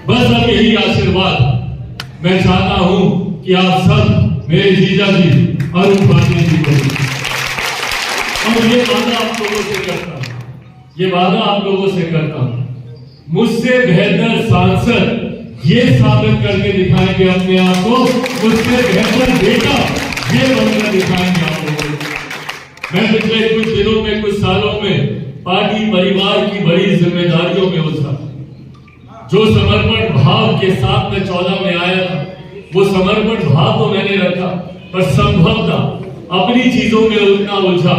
बस अब यही आशीर्वाद मैं चाहता हूं कि आप सब मेरे जीजा जी अरुण पाटिल जी को, और ये वादा आप लोगों से करता हूं, ये वादा आप लोगों से करता हूं, मुझसे बेहतर सांसद ये साबित करके दिखाएंगे अपने आप को, मुझसे बेहतर बेटा ये बनकर दिखाएंगे आप लोगों को। मैं पिछले कुछ दिनों में, कुछ सालों में पार्टी परिवार की बड़ी जिम्मेदारियों में उलझा। जो समर्पण भाव के साथ में 14 में आया था, वो समर्पण भाव तो मैंने रखा, पर संभवतः अपनी चीजों में उतना उलझा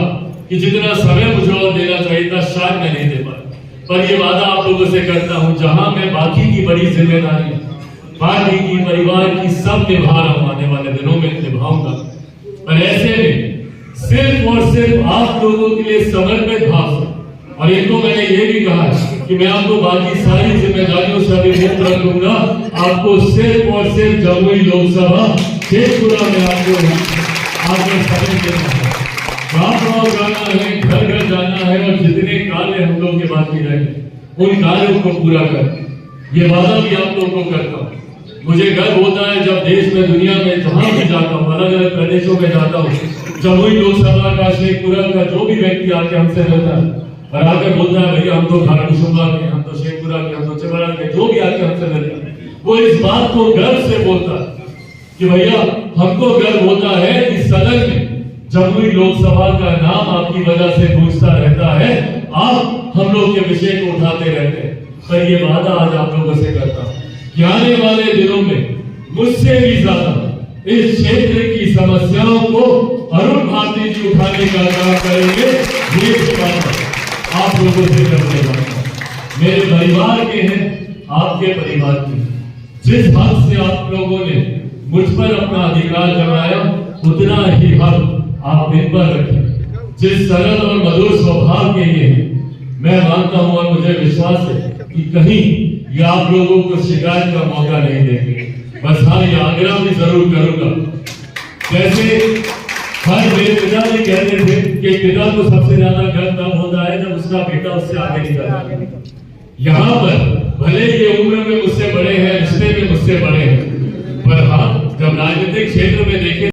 कि जितना समय मुझे और देना चाहिए था शायद मैं नहीं दे पाया। पर ये वादा आप लोगों से करता हूं, जहां मैं बाकी की बड़ी जिम्मेदारी पार्टी की, परिवार की सब निभा रहा हूं, आने वाले दिनों में निभाऊंगा, पर ऐसे में सिर्फ और सिर्फ आप लोगों के लिए समर्पित भाव से। और इनको मैंने ये भी कहा कि मैं आपको बाकी सारी जिम्मेदारियों से अभी मुक्त रखूंगा, आपको सिर्फ और सिर्फ जमुई लोकसभा शेखपुरा में आपको आगे समय देना है, गाँव जाना है, घर घर जाना है, और जितने कार्य हम लोग के बाकी रहे उन कार्यों को पूरा कर, ये वादा भी आप लोगों को करता हूँ। मुझे गर्व होता है जब देश में, दुनिया में जहां भी जाता हूँ, अलग अलग प्रदेशों में जाता हूँ, जमुई लोकसभा का, शेखपुरा का जो भी व्यक्ति आके हमसे मिलता है और आकर बोलता है भैया हम तो खाटूशुमा के, हम तो शेखपुरा के, हम तो चिमरा के, जो भी आके हमसे मिलता है वो इस बात को गर्व से बोलता है कि भैया हमको गर्व होता है कि सदन में जमुई लोकसभा का नाम आपकी वजह से गूंजता रहता है, आप हम लोग के विषय को उठाते रहते हैं। पर ये वादा आज आप लोगों से करता हूं कि आने वाले दिनों में मुझसे भी ज्यादा इस क्षेत्र की समस्याओं को अरुण पाटिल जी उठाने का काम करेंगे। ये बात आप लोगों से करने वाला मेरे परिवार के हैं, आपके परिवार के। जिस हक से आप लोगों ने मुझ पर अपना अधिकार जमाया, उतना ही हक आप इन पर रखें। जिस सरल और मधुर स्वभाव के ये हैं, मैं मानता हूं और मुझे विश्वास है कि कहीं ये आप लोगों को शिकायत का मौका नहीं देंगे। बस हाँ, ये आग्रह भी जरूर करूंगा, जैसे हर मेरे पिताजी कहते थे कि पिता को सबसे ज्यादा गर्व तब होता है जब उसका बेटा उससे आगे निकलता है। यहाँ पर भले ये उम्र में मुझसे बड़े हैं, रिश्ते में मुझसे बड़े हैं, पर हाँ, जब राजनीतिक क्षेत्र में देखे